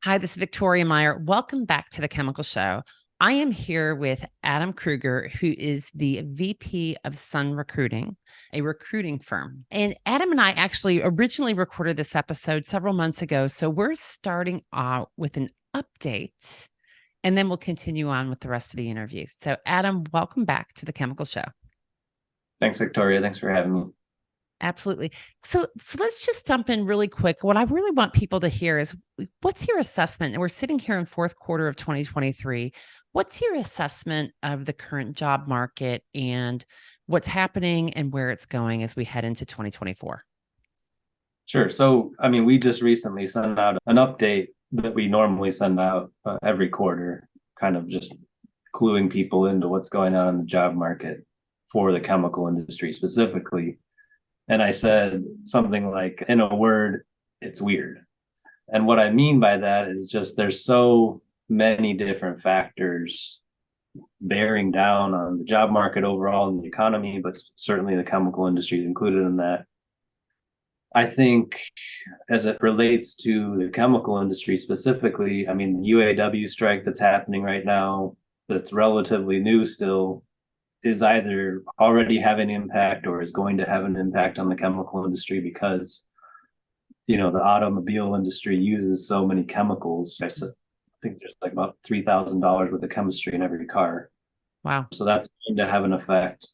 Hi, this is Victoria Meyer. Welcome back to the Chemical Show. I am here with Adam Krueger, who is the VP of Sun Recruiting, a recruiting firm. And Adam and I actually originally recorded this episode several months ago. So we're starting out with an update, and then we'll continue on with the rest of the interview. So, Adam, welcome back to the Chemical Show. Thanks, Victoria. Thanks for having me. Absolutely. So let's just jump in really quick. What I really want people to hear is what's your assessment? And we're sitting here in fourth quarter of 2023. What's your assessment of the current job market and what's happening and where it's going as we head into 2024? Sure. We just recently sent out an update that we normally send out every quarter, kind of just cluing people into what's going on in the job market for the chemical industry specifically. And I said something like, in a word, it's weird. And what I mean by that is just there's so many different factors bearing down on the job market overall and the economy, but certainly the chemical industry is included in that. I think as it relates to the chemical industry specifically, the UAW strike that's happening right now, that's relatively new still, is either already having an impact or is going to have an impact on the chemical industry because, the automobile industry uses so many chemicals. I think there's like about $3,000 worth of chemistry in every car. Wow. So that's going to have an effect.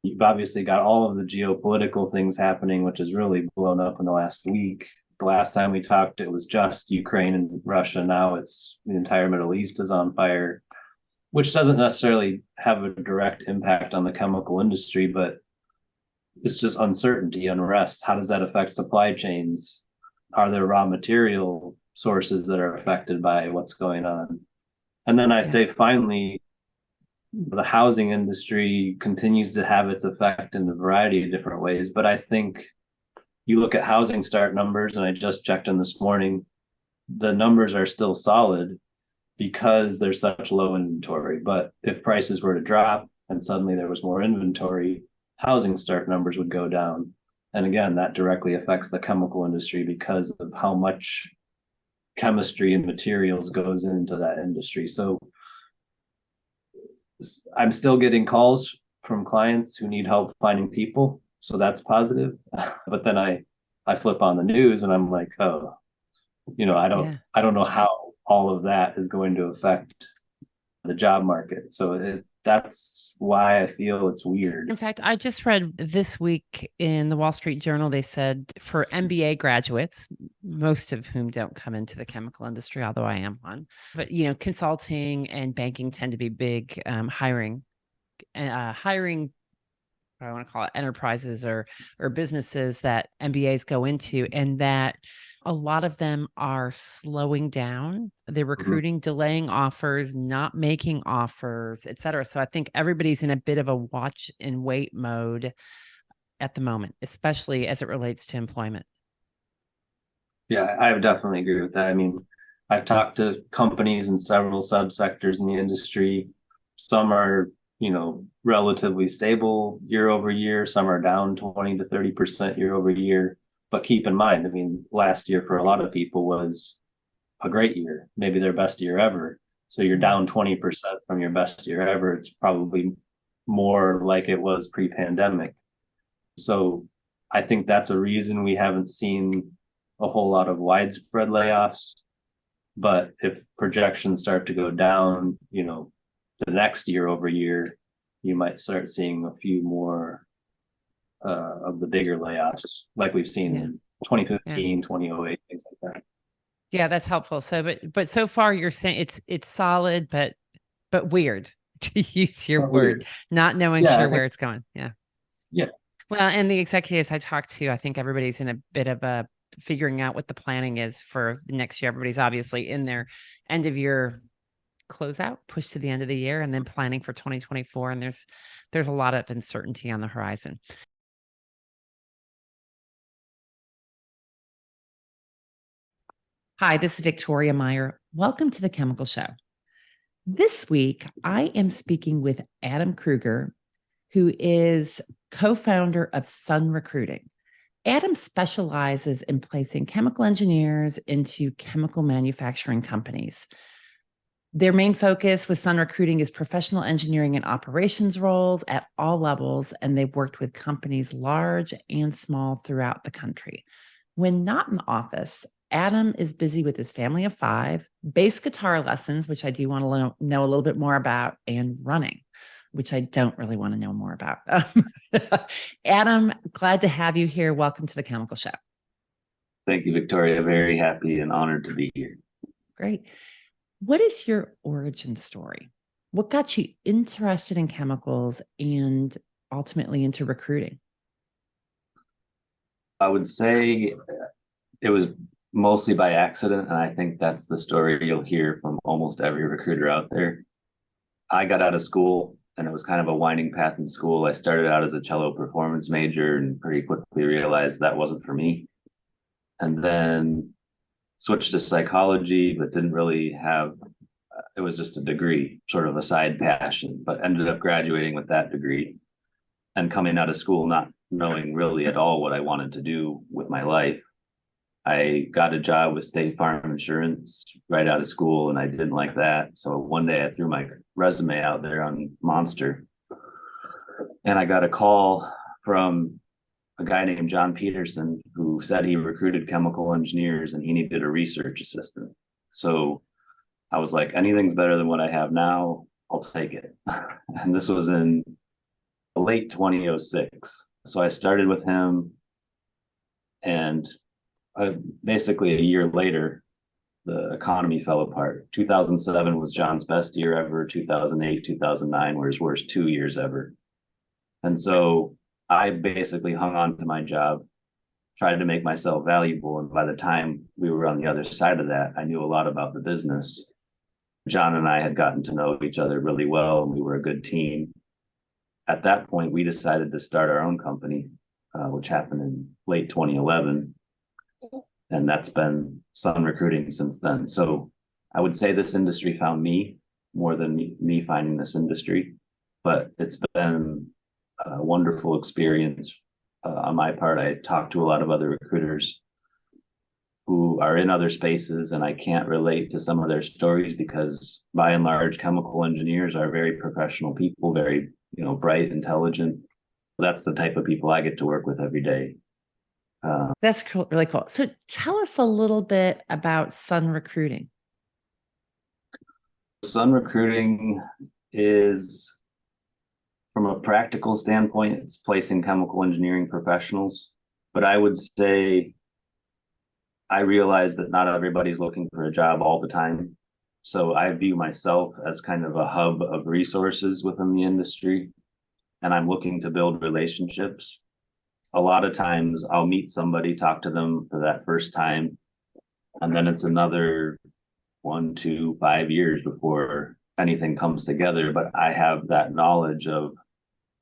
You've obviously got all of the geopolitical things happening, which has really blown up in the last week. The last time we talked, it was just Ukraine and Russia. Now it's the entire Middle East is on fire, which doesn't necessarily have a direct impact on the chemical industry, but it's just uncertainty, unrest. How does that affect supply chains? Are there raw material sources that are affected by what's going on? And then I say, finally, the housing industry continues to have its effect in a variety of different ways. But I think you look at housing start numbers, and I just checked in this morning, the numbers are still solid because there's such low inventory. But if prices were to drop and suddenly there was more inventory, housing start numbers would go down. And again, that directly affects the chemical industry because of how much chemistry and materials goes into that industry. So I'm still getting calls from clients who need help finding people. So that's positive. But then I flip on the news and I'm like, oh, I don't know how all of that is going to affect the job market. So that's why I feel it's weird. In fact, I just read this week in the Wall Street Journal, they said for MBA graduates, most of whom don't come into the chemical industry, although I am one, but consulting and banking tend to be big hiring, what I want to call it, enterprises or businesses that MBAs go into, and that a lot of them are slowing down. They're recruiting, delaying offers, not making offers, et cetera. So I think everybody's in a bit of a watch and wait mode at the moment, especially as it relates to employment. Yeah, I would definitely agree with that. I've talked to companies in several subsectors in the industry. Some are, relatively stable year over year. Some are down 20 to 30% year over year. But keep in mind, last year for a lot of people was a great year, maybe their best year ever. So you're down 20% from your best year ever. It's probably more like it was pre-pandemic. So I think that's a reason we haven't seen a whole lot of widespread layoffs. But if projections start to go down, the next year over year, you might start seeing a few more of the bigger layoffs like we've seen in 2015, 2008, things like that. Yeah, that's helpful. So, but so far you're saying it's solid, but weird, to use your word, weird. Not knowing where it's going. Yeah. Yeah. Well, and the executives I talked to, I think everybody's in a bit of a figuring out what the planning is for the next year. Everybody's obviously in their end of year closeout, push to the end of the year, and then planning for 2024. And there's a lot of uncertainty on the horizon. Hi, this is Victoria Meyer. Welcome to the Chemical Show. This week, I am speaking with Adam Krueger, who is co-founder of Sun Recruiting. Adam specializes in placing chemical engineers into chemical manufacturing companies. Their main focus with Sun Recruiting is professional engineering and operations roles at all levels, and they've worked with companies large and small throughout the country. When not in the office, Adam is busy with his family of 5, bass guitar lessons, which I do want to know a little bit more about, and running, which I don't really want to know more about. Adam, glad to have you here. Welcome to the Chemical Show. Thank you, Victoria. Very happy and honored to be here. Great. What is your origin story? What got you interested in chemicals and ultimately into recruiting? I would say it was mostly by accident, and I think that's the story you'll hear from almost every recruiter out there. I got out of school, and it was kind of a winding path in school. I started out as a cello performance major and pretty quickly realized that wasn't for me. And then switched to psychology, but didn't really have, it was just a degree, sort of a side passion, but ended up graduating with that degree and coming out of school not knowing really at all what I wanted to do with my life. I got a job with State Farm Insurance right out of school, and I didn't like that. So one day I threw my resume out there on Monster, and I got a call from a guy named John Peterson who said he recruited chemical engineers and he needed a research assistant. So I was like, anything's better than what I have now. I'll take it. And this was in late 2006. So I started with him, and basically a year later, the economy fell apart. 2007 was John's best year ever. 2008, 2009 were his worst 2 years ever. And so I basically hung on to my job, tried to make myself valuable. And by the time we were on the other side of that, I knew a lot about the business. John and I had gotten to know each other really well, and we were a good team. At that point, we decided to start our own company, which happened in late 2011. And that's been Sun Recruiting since then. So I would say this industry found me more than me finding this industry, but it's been a wonderful experience on my part. I talked to a lot of other recruiters who are in other spaces, and I can't relate to some of their stories because by and large, chemical engineers are very professional people, very, bright, intelligent. That's the type of people I get to work with every day. That's cool, really cool. So tell us a little bit about Sun Recruiting. Sun Recruiting is, from a practical standpoint, it's placing chemical engineering professionals. But I would say I realize that not everybody's looking for a job all the time. So I view myself as kind of a hub of resources within the industry, and I'm looking to build relationships. A lot of times I'll meet somebody, talk to them for that first time, and then it's another 1, 2, 5 years before anything comes together. But I have that knowledge of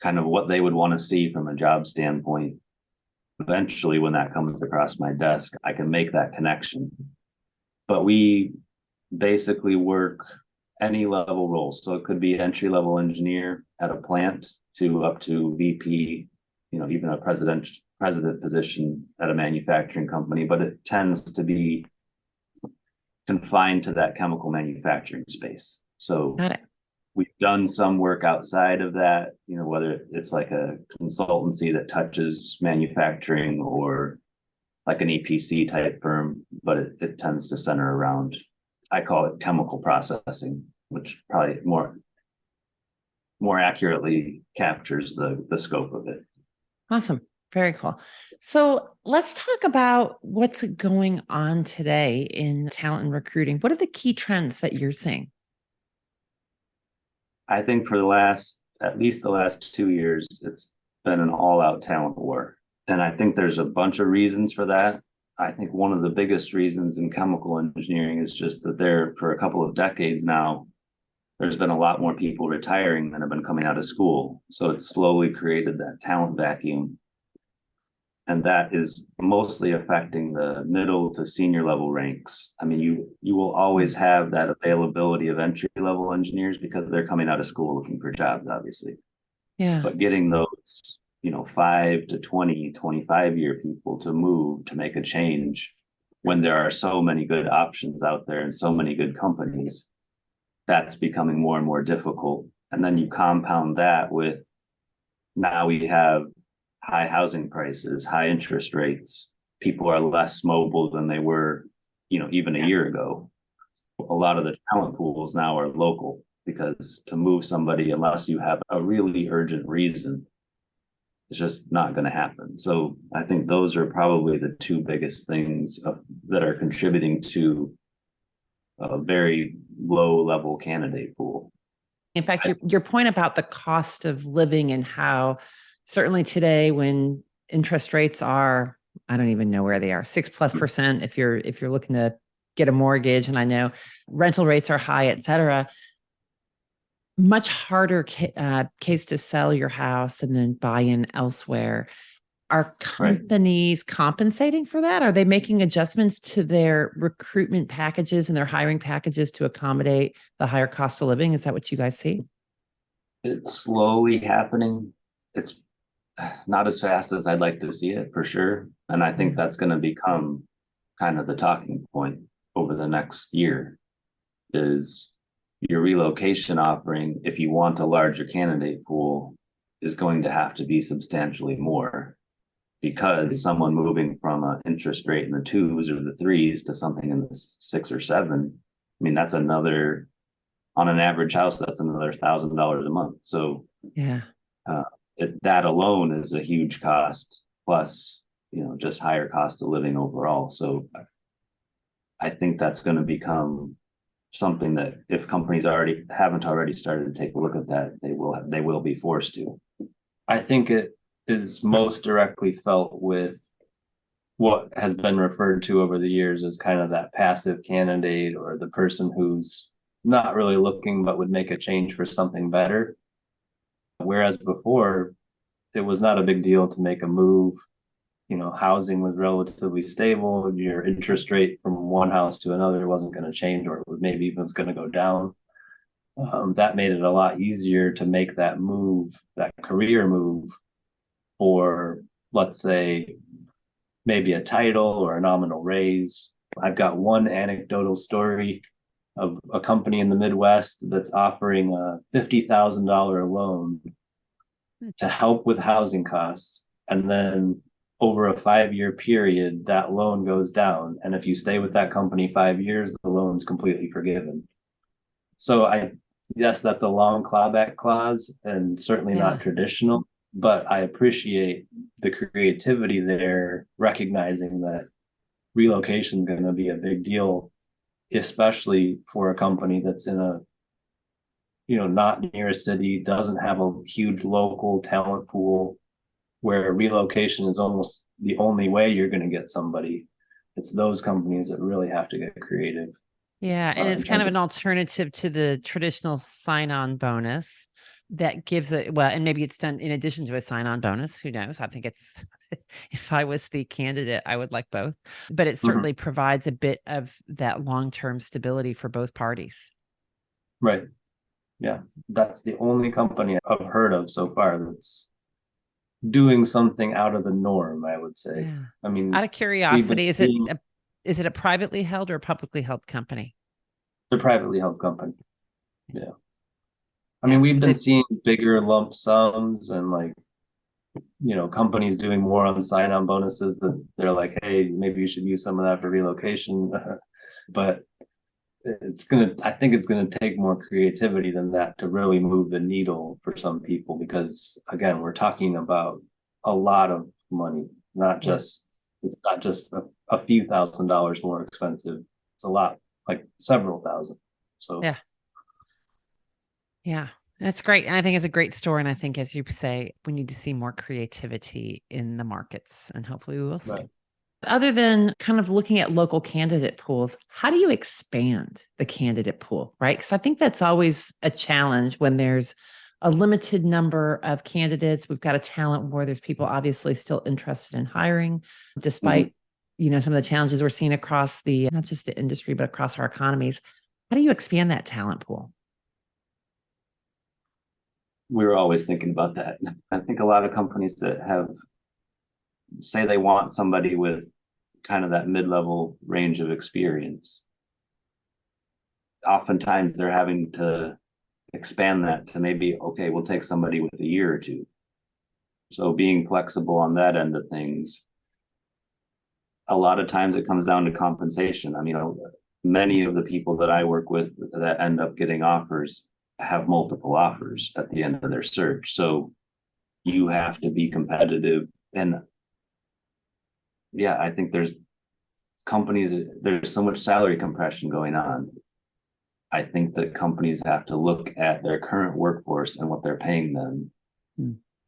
kind of what they would want to see from a job standpoint. Eventually, when that comes across my desk, I can make that connection. But we basically work any level role. So it could be entry-level engineer at a plant to up to VP, even a president position at a manufacturing company, but it tends to be confined to that chemical manufacturing space. So we've done some work outside of that, whether it's like a consultancy that touches manufacturing or like an EPC type firm, but it tends to center around, I call it chemical processing, which probably more accurately captures the scope of it. Awesome. Very cool. So let's talk about what's going on today in talent and recruiting. What are the key trends that you're seeing? I think for at least the last 2 years, it's been an all-out talent war. And I think there's a bunch of reasons for that. I think one of the biggest reasons in chemical engineering is just that for a couple of decades now, there's been a lot more people retiring than have been coming out of school. So it's slowly created that talent vacuum. And that is mostly affecting the middle to senior level ranks. I mean, you will always have that availability of entry level engineers because they're coming out of school looking for jobs, obviously. Yeah. But getting those 5 to 20, 25-year people to move, to make a change, when there are so many good options out there and so many good companies. That's becoming more and more difficult. And then you compound that with, now we have high housing prices, high interest rates. People are less mobile than they were, even a year ago. A lot of the talent pools now are local, because to move somebody, unless you have a really urgent reason, it's just not going to happen. So I think those are probably the two biggest things that are contributing to a very low level candidate pool. In fact, your point about the cost of living, and how certainly today, when interest rates are, I don't even know where they are, 6+% if you're looking to get a mortgage, and I know rental rates are high, et cetera, much harder case to sell your house and then buy in elsewhere. Are companies compensating for that? Are they making adjustments to their recruitment packages and their hiring packages to accommodate the higher cost of living? Is that what you guys see? It's slowly happening. It's not as fast as I'd like to see it, for sure. And I think that's going to become kind of the talking point over the next year, is your relocation offering, if you want a larger candidate pool, is going to have to be substantially more, because someone moving from an interest rate in the 2s or the 3s to something in the 6 or 7, I mean, that's another, on an average house, that's another $1,000 a month. So yeah, that alone is a huge cost, plus, just higher cost of living overall. So I think that's going to become something that, if companies haven't already started to take a look at that, they will be forced to. I think it is most directly felt with what has been referred to over the years as kind of that passive candidate, or the person who's not really looking but would make a change for something better. Whereas before, it was not a big deal to make a move. Housing was relatively stable. Your interest rate from one house to another wasn't going to change, or maybe even was going to go down. That made it a lot easier to make that move, that career move, for, let's say, maybe a title or a nominal raise. I've got one anecdotal story of a company in the Midwest that's offering a $50,000 loan to help with housing costs. And then over a 5-year period, that loan goes down. And if you stay with that company 5 years, the loan's completely forgiven. So yes, that's a long clawback clause, and certainly not traditional, but I appreciate the creativity there, recognizing that relocation is going to be a big deal, especially for a company that's in a, not near a city, doesn't have a huge local talent pool, where relocation is almost the only way you're going to get somebody. It's those companies that really have to get creative. Yeah. And it's kind of an alternative to the traditional sign-on bonus that gives it, well, and maybe it's done in addition to a sign-on bonus. Who knows? I think it's, if I was the candidate, I would like both, but it certainly provides a bit of that long-term stability for both parties. Right. Yeah. That's the only company I've heard of so far that's doing something out of the norm, I would say. Yeah. I mean, out of curiosity, is it a privately held or a publicly held company? It's a privately held company. Yeah. I mean, we've been seeing bigger lump sums, and companies doing more on sign-on bonuses, that they're like, hey, maybe you should use some of that for relocation. But I think it's gonna take more creativity than that to really move the needle for some people, because again, we're talking about a lot of money, it's not just a few $1,000s more expensive. It's a lot, like several thousand. So yeah, that's great. And I think it's a great story. And I think, as you say, we need to see more creativity in the markets, and hopefully we will see. Right. Other than kind of looking at local candidate pools, how do you expand the candidate pool, right? Because I think that's always a challenge when there's a limited number of candidates. We've got a talent war. There's people obviously still interested in hiring, despite some of the challenges we're seeing across not just the industry, but across our economies. How do you expand that talent pool? we were always thinking about that. I think a lot of companies that have say they want somebody with kind of that mid-level range of experience, oftentimes they're having to expand that to maybe, okay, we'll take somebody with a year or two. So being flexible on that end of things, a lot of times it comes down to compensation. I mean, many of the people that I work with that end up getting offers have multiple offers at the end of their search. So you have to be competitive. And yeah, I think there's so much salary compression going on. I think that companies have to look at their current workforce and what they're paying them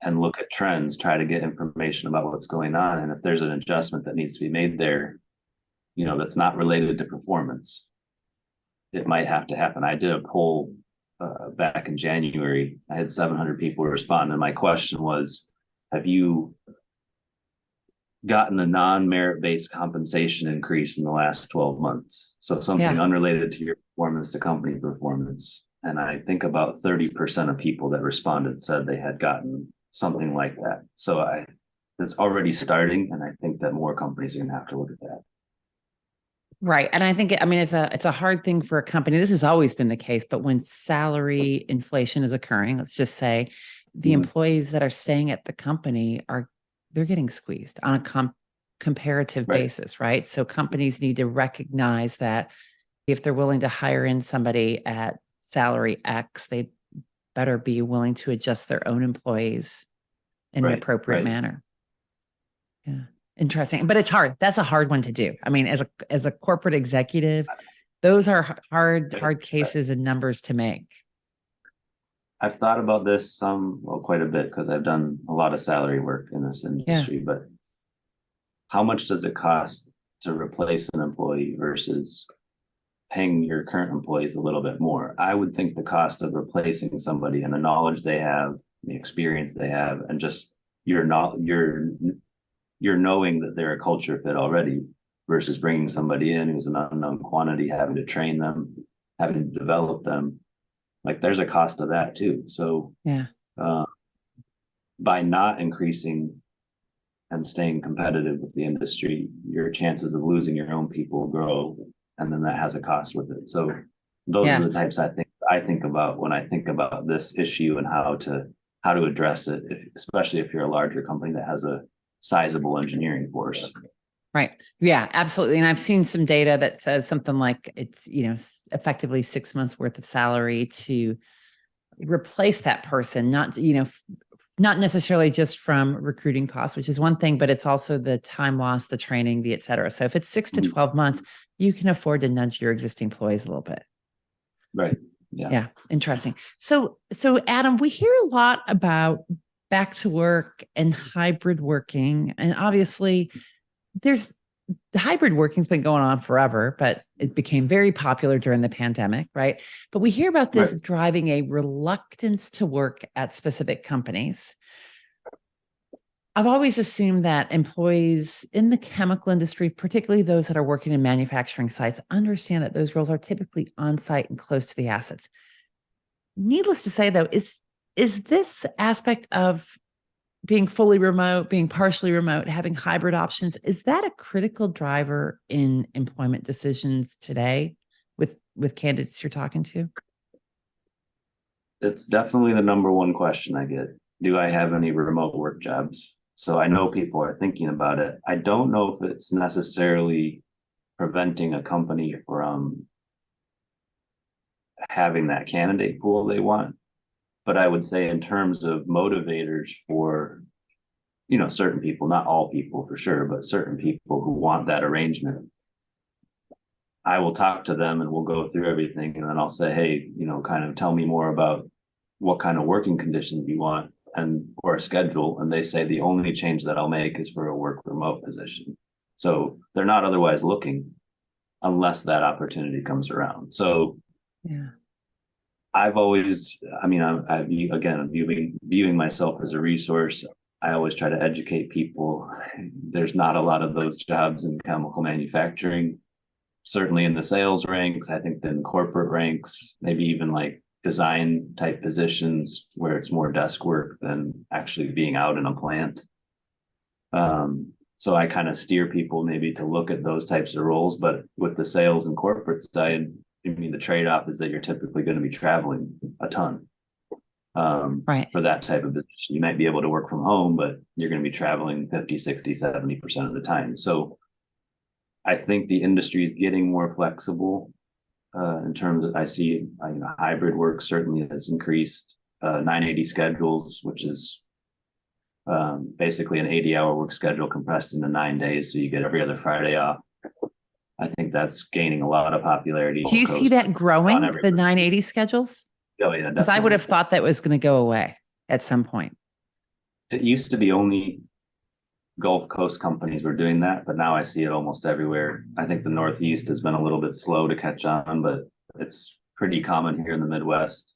and look at trends, try to get information about what's going on. And if there's an adjustment that needs to be made there, that's not related to performance, it might have to happen. I did a poll back in January. I had 700 people respond. And my question was, have you gotten a non-merit-based compensation increase in the last 12 months? So something unrelated to your performance to company performance. And I think about 30% of people that responded said they had gotten something like that. So it's already starting. And I think that more companies are going to have to look at that. Right. And I think, it's a hard thing for a company. This has always been the case, but when salary inflation is occurring, let's just say the employees that are staying at the company they're getting squeezed on a comparative basis, right? So companies need to recognize that if they're willing to hire in somebody at salary X, they better be willing to adjust their own employees in an appropriate manner. Yeah. Interesting. But it's hard. That's a hard one to do. I mean, as a corporate executive, those are hard cases and numbers to make. I've thought about this quite a bit, because I've done a lot of salary work in this industry, but how much does it cost to replace an employee versus paying your current employees a little bit more? I would think the cost of replacing somebody and the knowledge they have, the experience they have, and just you're knowing that they're a culture fit already versus bringing somebody in who's an unknown quantity, having to train them, having to develop them. Like, there's a cost of that too. So by not increasing and staying competitive with the industry, your chances of losing your own people grow, and then that has a cost with it. So those are the types I think about when I think about this issue and how to address it, especially if you're a larger company that has a sizable engineering force. Right. Yeah, absolutely. And I've seen some data that says something like it's, effectively 6 months worth of salary to replace that person, not necessarily just from recruiting costs, which is one thing, but it's also the time lost, the training, the et cetera. So if it's 6 to 12 months, you can afford to nudge your existing employees a little bit. Right. Yeah. Interesting. So Adam, we hear a lot about back to work and hybrid working. And obviously the hybrid working's been going on forever, but it became very popular during the pandemic, right? But we hear about this driving a reluctance to work at specific companies. I've always assumed that employees in the chemical industry, particularly those that are working in manufacturing sites, understand that those roles are typically on-site and close to the assets. Needless to say, though, is this aspect of being fully remote, being partially remote, having hybrid options, is that a critical driver in employment decisions today with candidates you're talking to? It's definitely the number one question I get. Do I have any remote work jobs? So I know people are thinking about it. I don't know if it's necessarily preventing a company from having that candidate pool they want. But I would say in terms of motivators for, certain people, not all people for sure, but certain people who want that arrangement, I will talk to them and we'll go through everything. And then I'll say, hey, kind of tell me more about what kind of working conditions you want or a schedule. And they say the only change that I'll make is for a work remote position. So they're not otherwise looking unless that opportunity comes around. So I've always, I'm viewing myself as a resource. I always try to educate people. There's not a lot of those jobs in chemical manufacturing, certainly in the sales ranks. I think in corporate ranks, maybe even like design type positions where it's more desk work than actually being out in a plant. So I kind of steer people maybe to look at those types of roles, but with the sales and corporate side, I mean, the trade-off is that you're typically going to be traveling a ton. Right. For that type of position, you might be able to work from home, but you're going to be traveling 50, 60, 70% of the time. So I think the industry is getting more flexible in terms of, I see, hybrid work certainly has increased, 980 schedules, which is basically an 80-hour work schedule compressed into 9 days. So you get every other Friday off. I think that's gaining a lot of popularity. Do you see that growing, the 980 schedules? Oh, yeah. Because I would have thought that was going to go away at some point. It used to be only Gulf Coast companies were doing that, but now I see it almost everywhere. I think the Northeast has been a little bit slow to catch on, but it's pretty common here in the Midwest.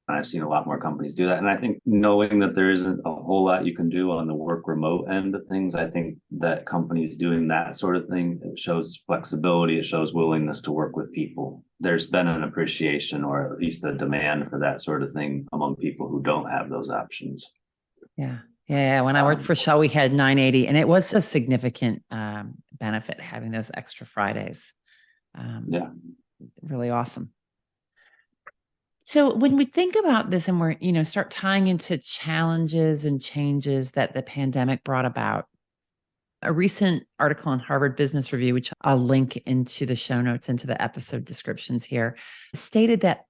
And I've seen a lot more companies do that. And I think knowing that there isn't a whole lot you can do on the work remote end of things, I think that companies doing that sort of thing, it shows flexibility, it shows willingness to work with people. There's been an appreciation or at least a demand for that sort of thing among people who don't have those options. Yeah. Yeah. When I worked for Shell, we had 980, and it was a significant benefit having those extra Fridays. Yeah. Really awesome. So when we think about this and we're, start tying into challenges and changes that the pandemic brought about, a recent article in Harvard Business Review, which I'll link into the show notes, into the episode descriptions here, stated that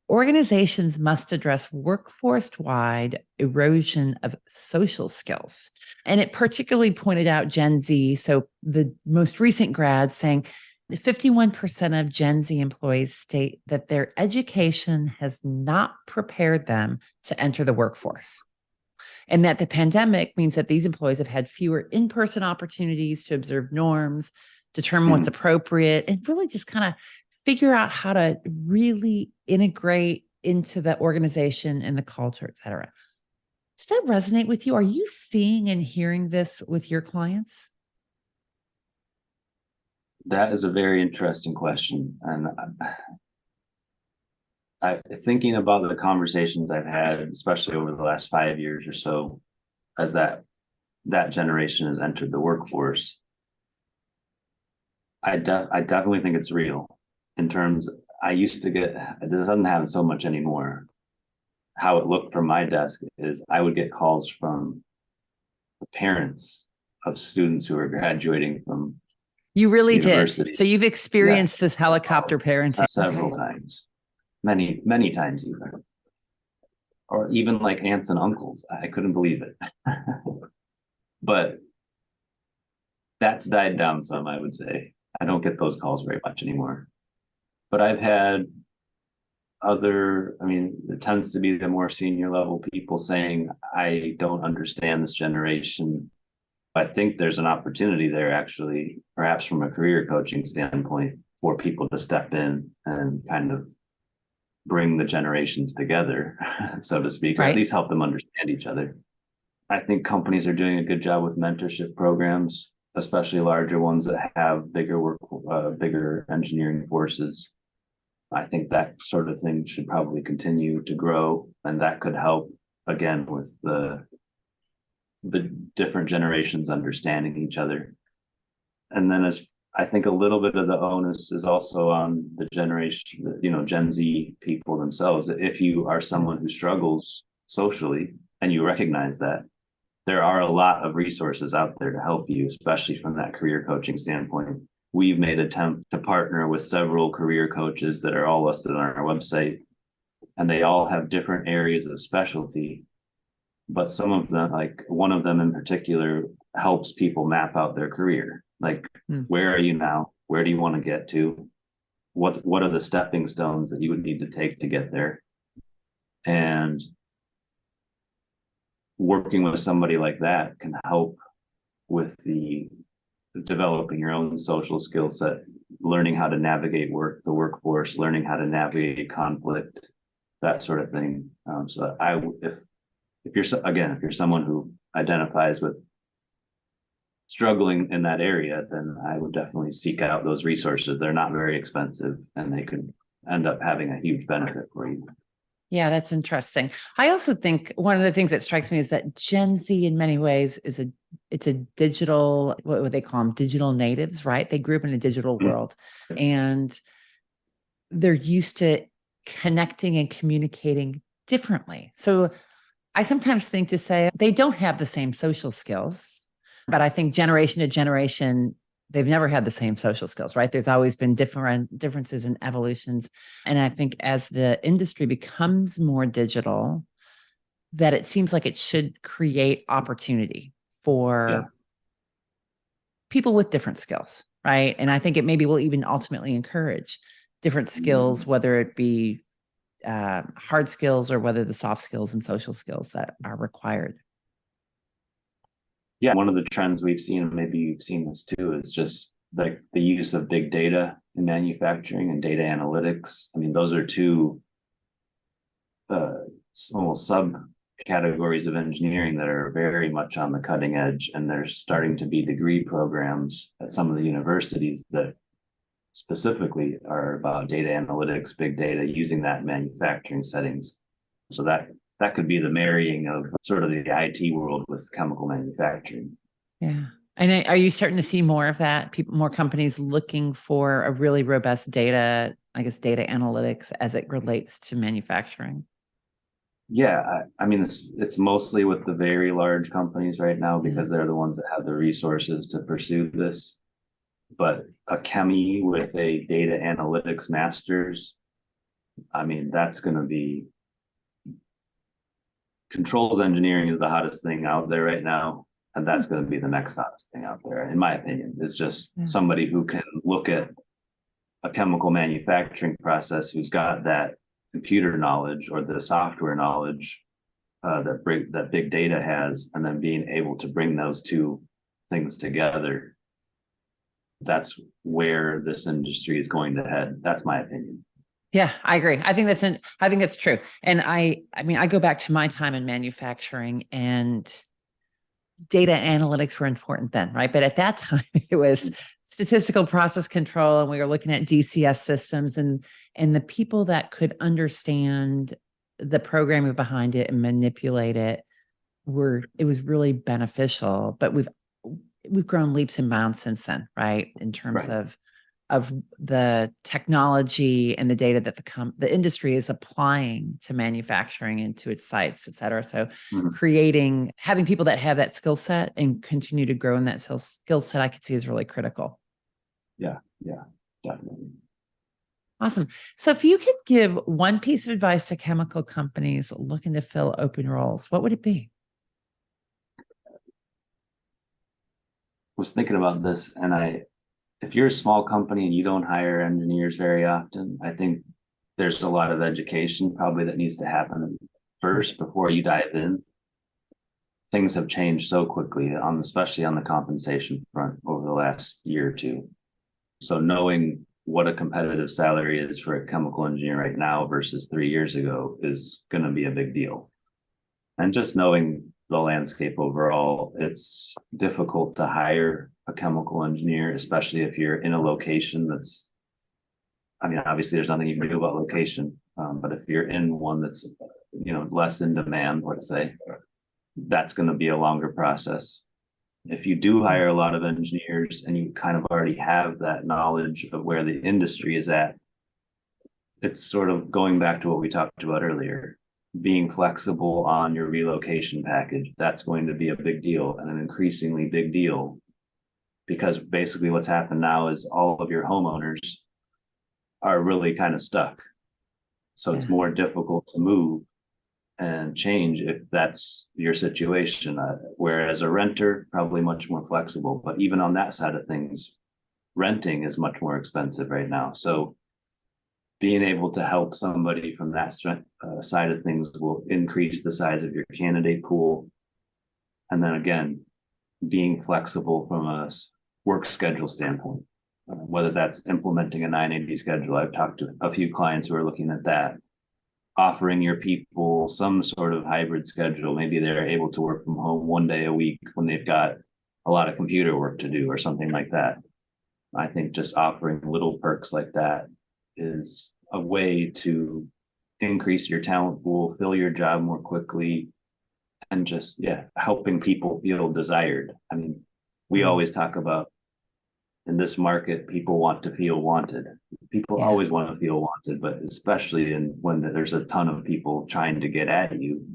organizations must address workforce-wide erosion of social skills. And it particularly pointed out Gen Z. So the most recent grads saying 51% of Gen Z employees state that their education has not prepared them to enter the workforce. And that the pandemic means that these employees have had fewer in-person opportunities to observe norms, determine what's appropriate, and really just kind of figure out how to really integrate into the organization and the culture, et cetera. Does that resonate with you? Are you seeing and hearing this with your clients? That is a very interesting question. And I thinking about the conversations I've had, especially over the last 5 years or so, as that generation has entered the workforce, I definitely think it's real. In terms, I used to get, this doesn't happen so much anymore. How it looked from my desk is I would get calls from the parents of students who are graduating from You really university. did. So you've experienced this helicopter parenting several times, many times even, or even like aunts and uncles. I couldn't believe it. But that's died down some, I would say. I don't get those calls very much anymore. But I've had it tends to be the more senior level people saying, I don't understand this generation. I think there's an opportunity there, actually, perhaps from a career coaching standpoint, for people to step in and kind of bring the generations together, so to speak, or at least help them understand each other. I think companies are doing a good job with mentorship programs, especially larger ones that have bigger engineering forces. I think that sort of thing should probably continue to grow, and that could help again with the different generations understanding each other. And then I think a little bit of the onus is also on the generation, Gen Z people themselves. If you are someone who struggles socially and you recognize that, there are a lot of resources out there to help you, especially from that career coaching standpoint. We've made attempt to partner with several career coaches that are all listed on our website, and they all have different areas of specialty. But some of them, like one of them in particular, helps people map out their career. Like, where are you now? Where do you want to get to? What are the stepping stones that you would need to take to get there? And working with somebody like that can help with the developing your own social skill set, learning how to navigate the workforce, learning how to navigate conflict, that sort of thing. So if you're someone who identifies with struggling in that area, then I would definitely seek out those resources. They're not very expensive, and they could end up having a huge benefit for you. Yeah, that's interesting. I also think one of the things that strikes me is that Gen Z in many ways it's a digital, what would they call them? Digital natives, right? They grew up in a digital world and they're used to connecting and communicating differently. So I sometimes think to say they don't have the same social skills, but I think generation to generation, they've never had the same social skills, right? There's always been differences and evolutions. And I think as the industry becomes more digital, that it seems like it should create opportunity for people with different skills, right? And I think it maybe will even ultimately encourage different skills, whether it be hard skills or whether the soft skills and social skills that are required. Yeah, one of the trends we've seen, and maybe you've seen this too, is just like the use of big data in manufacturing and data analytics. I mean, those are two almost subcategories of engineering that are very much on the cutting edge, and there's starting to be degree programs at some of the universities that specifically are about data analytics, big data, using that in manufacturing settings. So that could be the marrying of sort of the IT world with chemical manufacturing. Yeah. And are you starting to see more of that? More companies looking for a really robust data, I guess, data analytics as it relates to manufacturing? Yeah, I mean, it's mostly with the very large companies right now because they're the ones that have the resources to pursue this. But a chemi with a data analytics master's, I mean, that's going to be controls engineering is the hottest thing out there right now. And that's going to be the next hottest thing out there, in my opinion. Is just somebody who can look at a chemical manufacturing process who's got that computer knowledge or the software knowledge that big data has, and then being able to bring those two things together. That's where this industry is going to head. That's my opinion. Yeah, I agree. I think that's true. And I mean, I go back to my time in manufacturing, and data analytics were important then, right? But at that time, it was statistical process control, and we were looking at DCS systems, and the people that could understand the programming behind it and manipulate it it was really beneficial. But we've grown leaps and bounds since then, right? In terms of the technology and the data that the industry is applying to manufacturing and to its sites, et cetera. So having people that have that skill set and continue to grow in that skill set, I could see is really critical. Yeah, definitely. Awesome. So if you could give one piece of advice to chemical companies looking to fill open roles, what would it be? Was thinking about this, and if you're a small company and you don't hire engineers very often, I think there's a lot of education probably that needs to happen first before you dive in. Things have changed so quickly, especially on the compensation front over the last year or two. So knowing what a competitive salary is for a chemical engineer right now versus 3 years ago is going to be a big deal. And just knowing the landscape overall, it's difficult to hire a chemical engineer, especially if you're in a location that's, I mean, obviously there's nothing you can do about location, but if you're in one that's, less in demand, let's say, that's going to be a longer process. If you do hire a lot of engineers and you kind of already have that knowledge of where the industry is at, it's sort of going back to what we talked about earlier. Being flexible on your relocation package, that's going to be a big deal, and an increasingly big deal, because basically what's happened now is all of your homeowners are really kind of stuck. So it's more difficult to move and change if that's your situation. Whereas a renter, probably much more flexible, but even on that side of things, renting is much more expensive right now. So being able to help somebody from that side of things will increase the size of your candidate pool. And then again, being flexible from a work schedule standpoint, whether that's implementing a 980 schedule. I've talked to a few clients who are looking at that, offering your people some sort of hybrid schedule. Maybe they're able to work from home 1 day a week when they've got a lot of computer work to do or something like that. I think just offering little perks like that is a way to increase your talent pool, fill your job more quickly, and just, yeah, helping people feel desired. I mean, we always talk about in this market, people want to feel wanted. People Yeah. always want to feel wanted, but especially when there's a ton of people trying to get at you,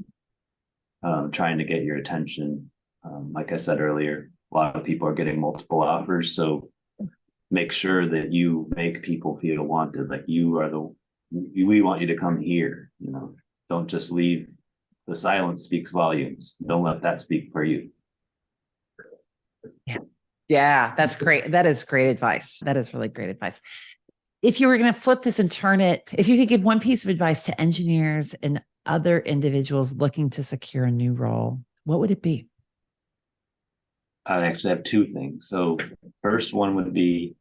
trying to get your attention. Like I said earlier, a lot of people are getting multiple offers. So make sure that you make people feel wanted. Like you are we want you to come here, don't just leave. The silence speaks volumes. Don't let that speak for you. Yeah. Yeah, that's great. That is great advice. That is really great advice. If you were going to flip this and turn it, if you could give one piece of advice to engineers and other individuals looking to secure a new role, what would it be? I actually have two things. So first one would be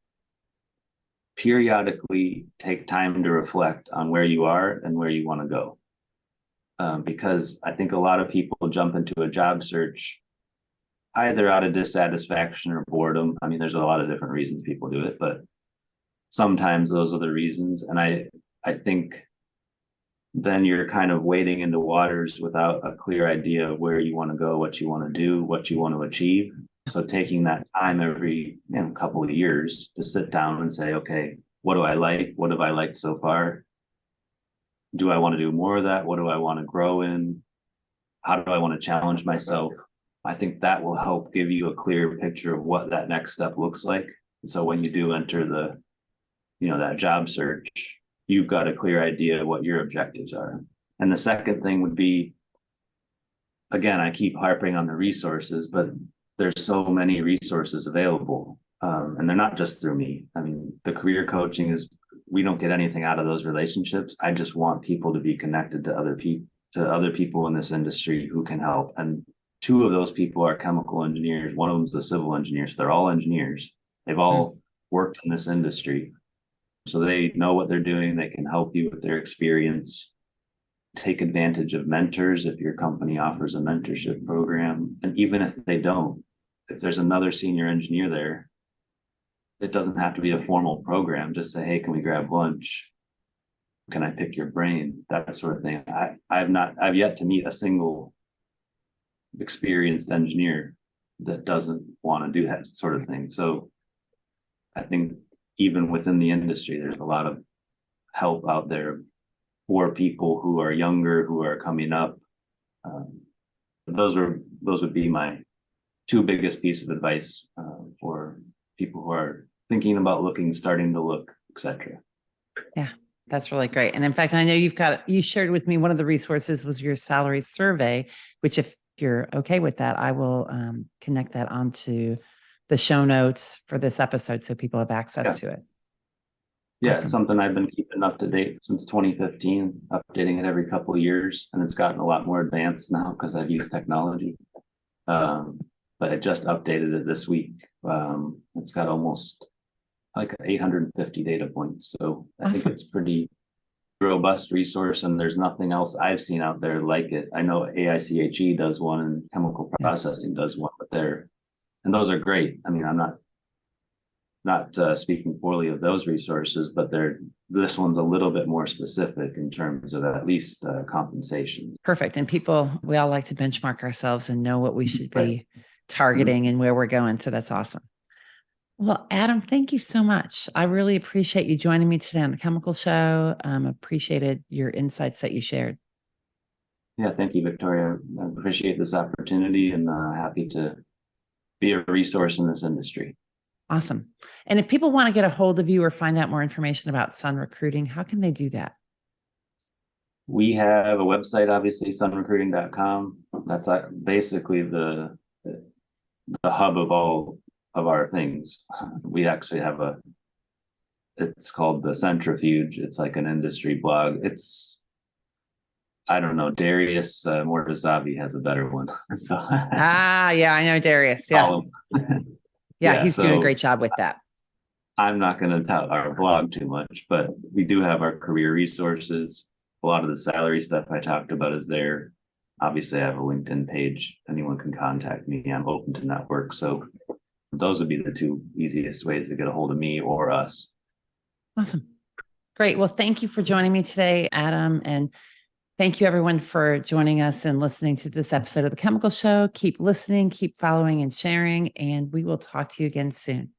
periodically take time to reflect on where you are and where you want to go. Because I think a lot of people jump into a job search either out of dissatisfaction or boredom. I mean, there's a lot of different reasons people do it, but sometimes those are the reasons. And I think then you're kind of wading into waters without a clear idea of where you want to go, what you want to do, what you want to achieve. So taking that time every couple of years to sit down and say, okay, what do I like? What have I liked so far? Do I want to do more of that? What do I want to grow in? How do I want to challenge myself? I think that will help give you a clear picture of what that next step looks like. And so when you do enter that job search, you've got a clear idea of what your objectives are. And the second thing would be, again, I keep harping on the resources, but there's so many resources available. And they're not just through me. I mean, the career coaching we don't get anything out of those relationships. I just want people to be connected to other people in this industry who can help. And two of those people are chemical engineers. One of them is a civil engineer. So they're all engineers. They've all worked in this industry. So they know what they're doing. They can help you with their experience. Take advantage of mentors if your company offers a mentorship program. And even if they don't, if there's another senior engineer there, it doesn't have to be a formal program. Just say, hey, can we grab lunch? Can I pick your brain? That sort of thing. I've yet to meet a single experienced engineer that doesn't want to do that sort of thing. So I think even within the industry, there's a lot of help out there for people who are younger, who are coming up. Those would be my two biggest pieces of advice for people who are thinking about looking, starting to look, etc. Yeah, that's really great. And in fact, I know you shared with me one of the resources was your salary survey, which if you're okay with that, I will connect that onto the show notes for this episode so people have access to it. Yeah, Awesome. It's something I've been keeping up to date since 2015, updating it every couple of years, and it's gotten a lot more advanced now because I've used technology. But I just updated it this week. It's got almost like 850 data points. So I think it's pretty robust resource, and there's nothing else I've seen out there like it. I know AICHE does one and chemical processing does one, but and those are great. I mean, I'm not speaking poorly of those resources, but this one's a little bit more specific in terms of at least compensation. Perfect. And we all like to benchmark ourselves and know what we should be targeting and where we're going. So that's awesome. Well, Adam, thank you so much. I really appreciate you joining me today on the Chemical Show. Appreciated your insights that you shared. Yeah, thank you, Victoria. I appreciate this opportunity and happy to be a resource in this industry. Awesome. And if people want to get a hold of you or find out more information about Sun Recruiting, how can they do that? We have a website, obviously, sunrecruiting.com. That's basically the hub of all of our things. We actually have it's called the Centrifuge. It's like an industry blog. I don't know, Darius Mortazavi has a better one. So yeah, I know Darius. Yeah. Yeah, he's doing a great job with that. I'm not going to tout our blog too much, but we do have our career resources. A lot of the salary stuff I talked about is there. Obviously, I have a LinkedIn page. Anyone can contact me. I'm open to network. So those would be the two easiest ways to get a hold of me or us. Awesome. Great. Well, thank you for joining me today, Adam. And thank you, everyone, for joining us and listening to this episode of The Chemical Show. Keep listening, keep following and sharing, and we will talk to you again soon.